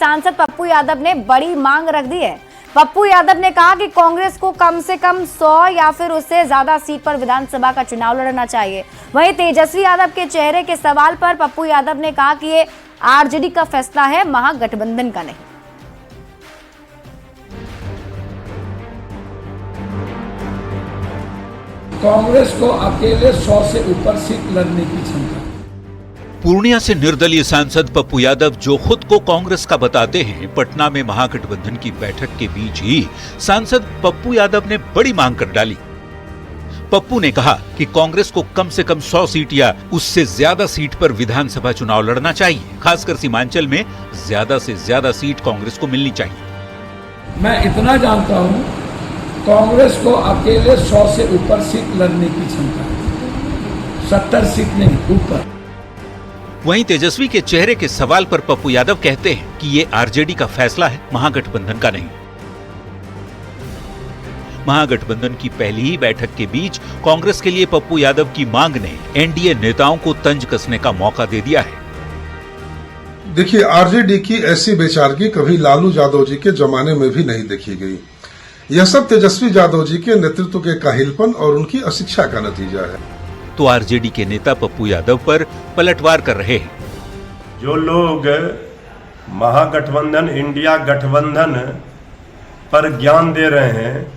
सांसद पप्पू यादव ने बड़ी मांग रख दी है। पप्पू यादव ने कहा कि कांग्रेस को कम से कम 100 या फिर उससे ज्यादा सीट पर विधानसभा का चुनाव लड़ना चाहिए। वहीं तेजस्वी यादव के चेहरे के सवाल पर पप्पू यादव ने कहा कि ये आरजेडी का फैसला है, महागठबंधन का नहीं। कांग्रेस को अकेले 100 से ऊपर सीट लड़ने की क्षमता। पूर्णिया से निर्दलीय सांसद पप्पू यादव जो खुद को कांग्रेस का बताते हैं, पटना में महागठबंधन की बैठक के बीच ही सांसद पप्पू यादव ने बड़ी मांग कर डाली। पप्पू ने कहा कि कांग्रेस को कम से कम 100 सीट या उससे ज्यादा सीट पर विधानसभा चुनाव लड़ना चाहिए। खासकर सीमांचल में ज्यादा से ज्यादा सीट कांग्रेस को मिलनी चाहिए। मैं इतना जानता हूं, कांग्रेस को अकेले 100 से ऊपर सीट लड़ने की क्षमता है, 70 सीट नहीं, ऊपर। वहीं तेजस्वी के चेहरे के सवाल पर पप्पू यादव कहते हैं कि ये आरजेडी का फैसला है, महागठबंधन का नहीं। महागठबंधन की पहली ही बैठक के बीच कांग्रेस के लिए पप्पू यादव की मांग ने एनडीए नेताओं को तंज कसने का मौका दे दिया है। देखिए, आरजेडी की ऐसी बेचारगी कभी लालू यादव जी के जमाने में भी नहीं देखी गई। यह सब तेजस्वी यादव जी के नेतृत्व के काहिलपन और उनकी अशिक्षा का नतीजा है। तो आरजेडी के नेता पप्पू यादव पर पलटवार कर रहे हैं। जो लोग महागठबंधन, इंडिया गठबंधन पर ज्ञान दे रहे हैं,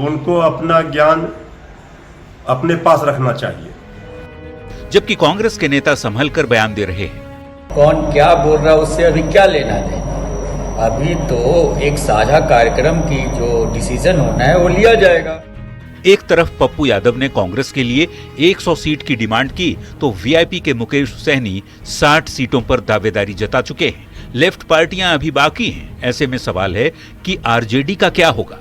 उनको अपना ज्ञान अपने पास रखना चाहिए। जबकि कांग्रेस के नेता संभल कर बयान दे रहे हैं। कौन क्या बोल रहा है उससे अभी क्या लेना देना। अभी तो एक साझा कार्यक्रम की जो डिसीजन होना है वो लिया जाएगा। एक तरफ पप्पू यादव ने कांग्रेस के लिए 100 सीट की डिमांड की, तो वीआईपी के मुकेश सहनी 60 सीटों पर दावेदारी जता चुके हैं। लेफ्ट पार्टियां अभी बाकी हैं। ऐसे में सवाल है कि आरजेडी का क्या होगा।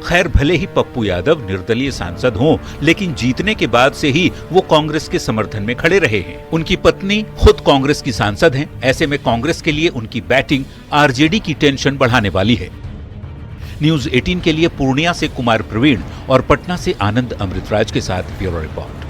खैर, भले ही पप्पू यादव निर्दलीय सांसद हों, लेकिन जीतने के बाद से ही वो कांग्रेस के समर्थन में खड़े रहे हैं। उनकी पत्नी खुद कांग्रेस की सांसद हैं। ऐसे में कांग्रेस के लिए उनकी बैटिंग आरजेडी की टेंशन बढ़ाने वाली है। न्यूज 18 के लिए पूर्णिया से कुमार प्रवीण और पटना से आनंद अमृतराज के साथ ब्यूरो रिपोर्ट।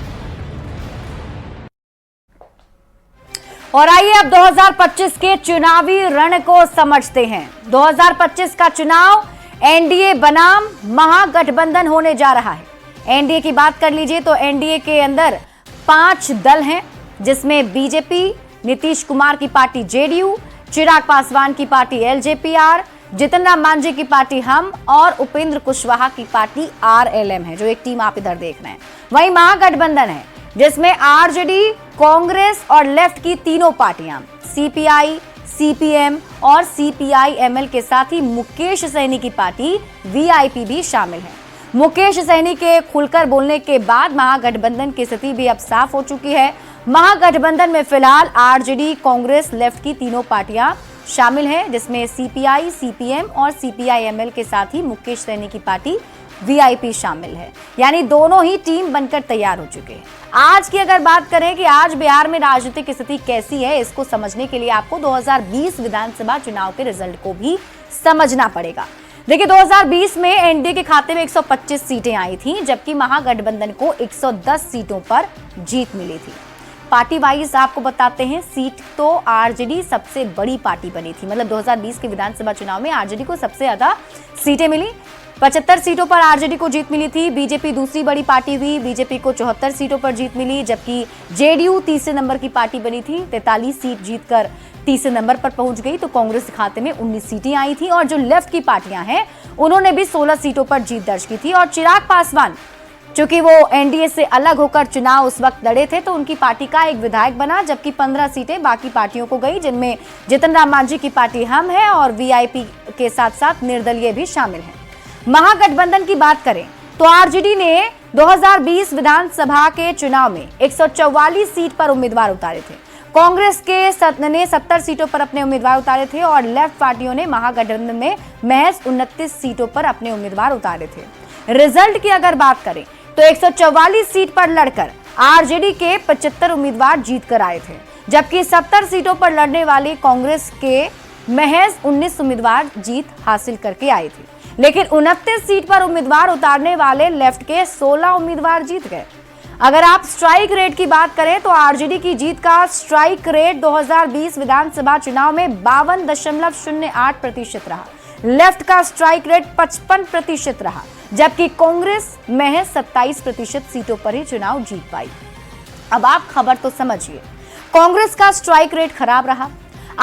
और आइए अब 2025 के चुनावी रण को समझते हैं। 2025 का चुनाव एनडीए बनाम महागठबंधन होने जा रहा है। एनडीए की बात कर लीजिए तो एनडीए के अंदर 5 दल हैं, जिसमें बीजेपी, नीतीश कुमार की पार्टी जेडीयू, चिराग पासवान की पार्टी एलजेपीआर, जितन राम मांझी की पार्टी हम और उपेंद्र कुशवाहा की पार्टी आरएलएम है, जो एक टीम आप इधर देख रहे हैं। वहीं महागठबंधन है, जिसमें आरजेडी, कांग्रेस और लेफ्ट की तीनों पार्टियां, सीपीआई, सीपीएम और सीपीआई-एमएल के साथ ही मुकेश सहनी की पार्टी वीआईपी भी शामिल है। मुकेश सहनी के खुलकर बोलने के बाद महागठबंधन की स्थिति भी अब साफ हो चुकी है। महागठबंधन में फिलहाल आरजेडी, कांग्रेस, लेफ्ट की तीनों पार्टियां शामिल हैं, जिसमें सीपीआई, सीपीएम और सीपीआई-एमएल के साथ ही मुकेश सहनी की पार्टी वीआईपी शामिल है। यानी दोनों ही टीम बनकर तैयार हो चुके हैं। आज की अगर बात करें कि आज बिहार में राजनीतिक स्थिति कैसी है, इसको समझने के लिए आपको 2020 विधानसभा चुनाव के रिजल्ट को भी समझना पड़ेगा। देखिए, 2020 में एनडीए के खाते में 125 सीटें आई थी, जबकि महागठबंधन को 110 सीटों पर जीत मिली थी। पार्टी वाइज आपको बताते हैं, सीट तो आरजेडी सबसे बड़ी पार्टी बनी थी। मतलब 2020 के विधानसभा चुनाव में आरजेडी को सबसे ज्यादा सीटें मिली। 75 सीटों पर आरजेडी को जीत मिली थी। बीजेपी दूसरी बड़ी पार्टी हुई, बीजेपी को 74 सीटों पर जीत मिली, जबकि जेडीयू तीसरे नंबर की पार्टी बनी थी, 43 सीट जीतकर तीसरे नंबर पर पहुंच गई। तो कांग्रेस के खाते में 19 सीटें आई थी। और जो लेफ्ट की पार्टियां हैं, उन्होंने भी 16 सीटों पर जीत दर्ज की थी। और चिराग पासवान, चूंकि वो एनडीए से अलग होकर चुनाव उस वक्त लड़े थे, तो उनकी पार्टी का एक विधायक बना, जबकि 15 सीटें बाकी पार्टियों को गई, जिनमें जितन राम मांझी की पार्टी हम है और वीआईपी के साथ साथ निर्दलीय भी शामिल हैं। महागठबंधन की बात करें तो आरजेडी ने 2020 विधानसभा के चुनाव में 144 सीट पर उम्मीदवार उतारे थे। कांग्रेस ने 70 सीटों पर अपने उम्मीदवार उतारे थे और लेफ्ट पार्टियों ने महागठबंधन में महज 29 सीटों पर अपने उम्मीदवार उतारे थे। रिजल्ट की अगर बात करें तो 144 सीट पर लड़कर आरजेडी के 75 उम्मीदवार जीत कर आए थे, जबकि 70 सीटों पर लड़ने वाली कांग्रेस के महज 19 उम्मीदवार जीत हासिल करके आए थे। लेकिन 29 सीट पर उम्मीदवार उतारने वाले लेफ्ट के 16 उम्मीदवार जीत गए। अगर आप स्ट्राइक रेट की बात करें तो आरजेडी की जीत का स्ट्राइक रेट 2020 विधानसभा चुनाव में 52.08% रहा। लेफ्ट का स्ट्राइक रेट 55% रहा, जबकि कांग्रेस महज 27% सीटों पर ही चुनाव जीत पाई। अब आप खबर तो समझिए, कांग्रेस का स्ट्राइक रेट खराब रहा।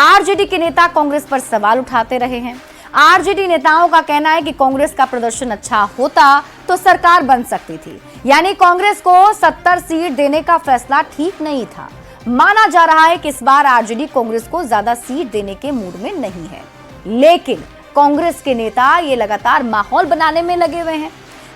आरजेडी के नेता कांग्रेस पर सवाल उठाते रहे हैं। आरजेडी नेताओं का कहना है कि कांग्रेस का प्रदर्शन अच्छा होता तो सरकार बन सकती थी, यानी कांग्रेस को 70 सीट देने का फैसला ठीक नहीं था। माना जा रहा है कि इस बार आरजेडी कांग्रेस को ज्यादा सीट देने के मूड में नहीं है, लेकिन कांग्रेस के नेता ये लगातार माहौल बनाने में लगे हुए हैं।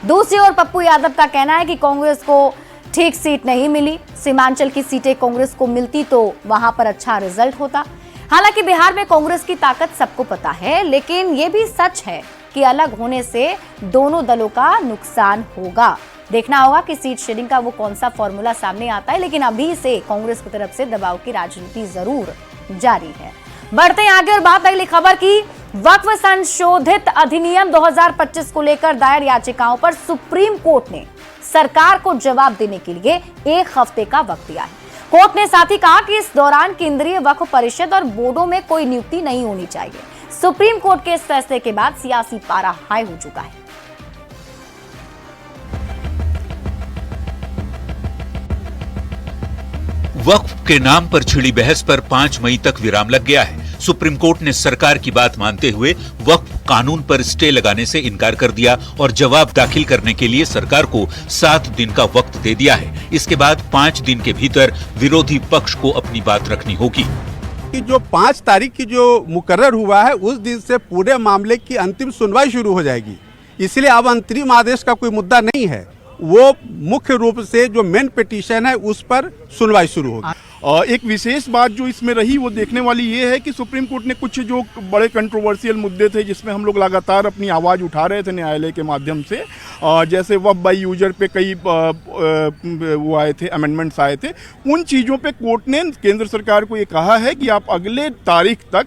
दूसरी ओर पप्पू यादव का कहना है कि कांग्रेस को ठीक सीट नहीं मिली। सीमांचल की सीटें कांग्रेस को मिलती तो वहां पर अच्छा रिजल्ट होता। हालांकि बिहार में कांग्रेस की ताकत सबको पता है, लेकिन यह भी सच है कि अलग होने से दोनों दलों का नुकसान होगा। देखना होगा कि सीट शेयरिंग का वो कौन सा फॉर्मूला सामने आता है, लेकिन अभी से कांग्रेस की तरफ से दबाव की राजनीति जरूर जारी है। बढ़ते हैं आगे और बात अगली खबर की। वक्फ संशोधित अधिनियम 2025 को लेकर दायर याचिकाओं पर सुप्रीम कोर्ट ने सरकार को जवाब देने के लिए 1 हफ्ते का वक्त दिया है। कोर्ट ने साथ ही कहा कि इस दौरान केंद्रीय वक्फ परिषद और बोर्डों में कोई नियुक्ति नहीं होनी चाहिए। सुप्रीम कोर्ट के इस फैसले के बाद सियासी पारा हाई हो चुका है। वक्फ के नाम पर छिड़ी बहस पर 5 मई तक विराम लग गया है। सुप्रीम कोर्ट ने सरकार की बात मानते हुए वक्फ कानून पर स्टे लगाने से इनकार कर दिया और जवाब दाखिल करने के लिए सरकार को 7 दिन का वक्त दे दिया है। इसके बाद 5 दिन के भीतर विरोधी पक्ष को अपनी बात रखनी होगी। कि जो 5 तारीख की जो मुकर्रर हुआ है, उस दिन से पूरे मामले की अंतिम सुनवाई शुरू हो जाएगी। इसलिए अब अंतरिम आदेश का कोई मुद्दा नहीं है, वो मुख्य रूप से जो मेन पिटीशन है उस पर सुनवाई शुरू होगी। एक विशेष बात जो इसमें रही वो देखने वाली ये है कि सुप्रीम कोर्ट ने कुछ जो बड़े कंट्रोवर्शियल मुद्दे थे जिसमें हम लोग लगातार अपनी आवाज़ उठा रहे थे न्यायालय के माध्यम से, जैसे वक्फ बाई यूजर पे कई वो आए थे, अमेंडमेंट्स आए थे, उन चीज़ों पे कोर्ट ने केंद्र सरकार को ये कहा है कि आप अगले तारीख तक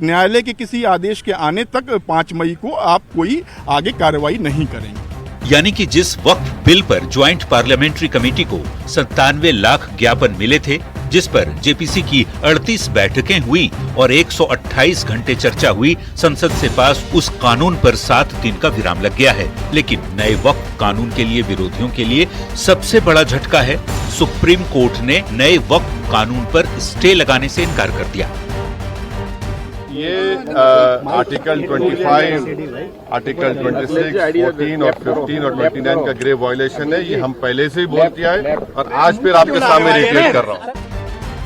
न्यायालय के किसी आदेश के आने तक 5 मई को आप कोई आगे कार्रवाई नहीं करेंगे। यानी कि जिस वक्फ बिल पर ज्वाइंट पार्लियामेंट्री कमेटी को 97 लाख ज्ञापन मिले थे, जिस पर जेपीसी की 38 बैठकें हुई और 128 घंटे चर्चा हुई, संसद से पास उस कानून पर 7 दिन का विराम लग गया है। लेकिन नए वक्फ कानून के लिए विरोधियों के लिए सबसे बड़ा झटका है, सुप्रीम कोर्ट ने नए वक्फ कानून पर स्टे लगाने से इनकार कर दिया। ये आर्टिकल 25, आर्टिकल 26, 14 और 15 और 29 का ग्रेव वायलेशन है। ये हम पहले से ही बोल दिया है और आज फिर आपके सामने रिपीट कर रहा हूँ।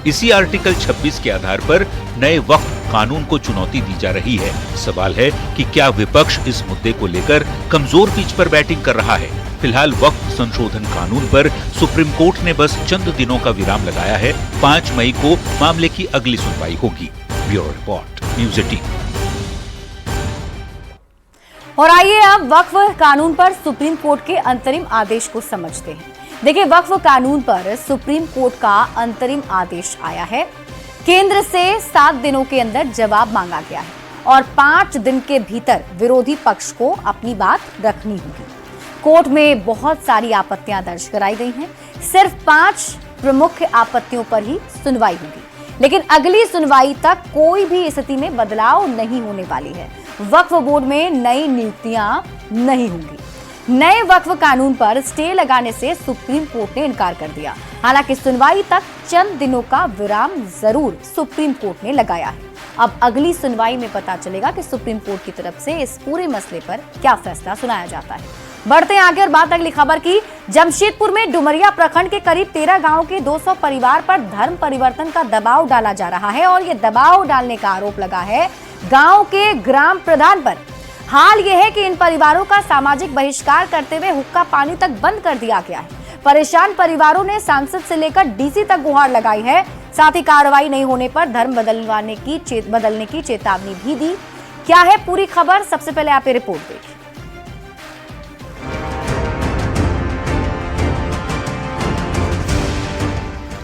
इसी आर्टिकल 26 के आधार पर नए वक्फ कानून को चुनौती दी जा रही है। सवाल है कि क्या विपक्ष इस मुद्दे को लेकर कमजोर पिच पर बैटिंग कर रहा है। फिलहाल वक्फ संशोधन कानून पर सुप्रीम कोर्ट ने बस चंद दिनों का विराम लगाया है। 5 मई को मामले की अगली सुनवाई होगी। Bureau report, news 18। और आइए अब वक्फ कानून पर सुप्रीम कोर्ट के अंतरिम आदेश को समझते हैं। देखिए, वक्फ कानून पर सुप्रीम कोर्ट का अंतरिम आदेश आया है। केंद्र से 7 दिनों के अंदर जवाब मांगा गया है और 5 दिन के भीतर विरोधी पक्ष को अपनी बात रखनी होगी। कोर्ट में बहुत सारी आपत्तियां दर्ज कराई गई हैं। सिर्फ 5 प्रमुख आपत्तियों पर ही सुनवाई होगी, लेकिन अगली सुनवाई तक कोई भी स्थिति में बदलाव नहीं होने वाली है। वक्फ बोर्ड में नई नियुक्तियां नहीं होंगी। नए वक्फ कानून पर स्टे लगाने से सुप्रीम कोर्ट ने इनकार कर दिया। हालांकि सुनवाई तक चंद दिनों का विराम जरूर सुप्रीम कोर्ट ने लगाया है। अब अगली सुनवाई में पता चलेगा कि सुप्रीम कोर्ट की तरफ से इस पूरे मसले पर क्या फैसला सुनाया जाता है। बढ़ते हैं आगे और बात अगली खबर की। जमशेदपुर में डुमरिया प्रखंड के करीब 13 गांव के 200 परिवार पर धर्म परिवर्तन का दबाव डाला जा रहा है और ये दबाव डालने का आरोप लगा है गांव के ग्राम प्रधान पर। हाल यह है कि इन परिवारों का सामाजिक बहिष्कार करते हुए हुक्का पानी तक बंद कर दिया गया है। परेशान परिवारों ने सांसद से लेकर डीसी तक गुहार लगाई है। साथ ही कार्रवाई नहीं होने पर धर्म बदलने की चेतावनी भी दी। क्या है पूरी खबर, सबसे पहले आप ये रिपोर्ट देखिए।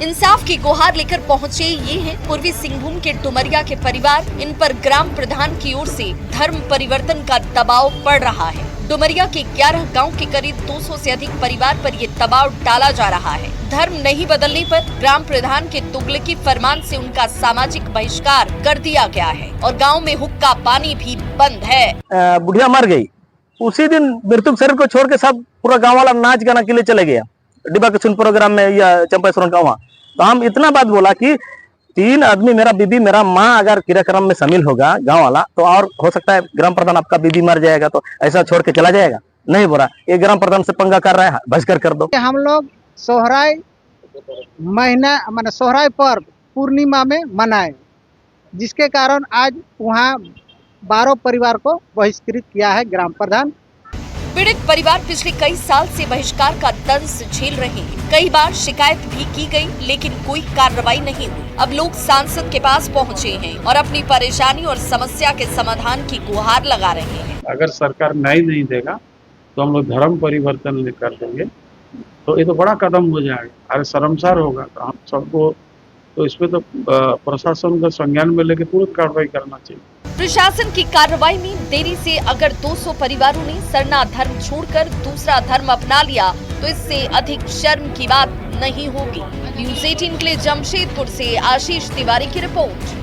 इंसाफ की गुहार लेकर पहुंचे ये हैं पूर्वी सिंहभूम के डुमरिया के परिवार। इन पर ग्राम प्रधान की ओर से धर्म परिवर्तन का दबाव पड़ रहा है। डुमरिया के 11 गांव के करीब 200 से अधिक परिवार पर ये दबाव डाला जा रहा है। धर्म नहीं बदलने पर ग्राम प्रधान के तुगलकी फरमान से उनका सामाजिक बहिष्कार कर दिया गया है और गांव में हुक्का पानी भी बंद है। बुढ़िया मर गई, उसी दिन मृतक शरीर को छोड़ के सब पूरा गांव वाला नाच गाना के लिए चले गया डिब्बा किचन प्रोग्राम में या चंपाश्वरन का वहाँ। तो हम इतना बात बोला कि 3 आदमी, मेरा बीबी मेरा माँ अगर क्रियाक्रम में शामिल होगा गांव वाला, तो और हो सकता है ग्राम प्रधान आपका बीबी मर जाएगा तो ऐसा छोड़ के चला जाएगा? नहीं बोला, ये ग्राम प्रधान से पंगा कर रहा है, बहिष्कार कर दो। हम लोग सोहराय महीना माने सोहराय पर्व पूर्णिमा में मनाए, जिसके कारण आज वहाँ 12 परिवार को बहिष्कृत किया है ग्राम प्रधान। पीड़ित परिवार पिछले कई साल से बहिष्कार का दंश झेल रहे हैं। कई बार शिकायत भी की गई, लेकिन कोई कार्रवाई नहीं हुई। अब लोग सांसद के पास पहुंचे हैं और अपनी परेशानी और समस्या के समाधान की गुहार लगा रहे हैं। अगर सरकार न्याय नहीं देगा तो हम लोग धर्म परिवर्तन कर देंगे, तो ये तो बड़ा कदम हो जाएगा। अरे शर्मसार होगा तो हम सबको, तो इसमें तो प्रशासन को संज्ञान में लेकर तुरंत कार्रवाई करना चाहिए। प्रशासन की कार्रवाई में देरी से अगर 200 परिवारों ने सरना धर्म छोड़कर दूसरा धर्म अपना लिया तो इससे अधिक शर्म की बात नहीं होगी। न्यूज़ 18 के लिए जमशेदपुर से आशीष तिवारी की रिपोर्ट।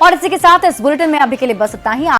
और इसी के साथ इस बुलेटिन में अभी के लिए बस इतना ही।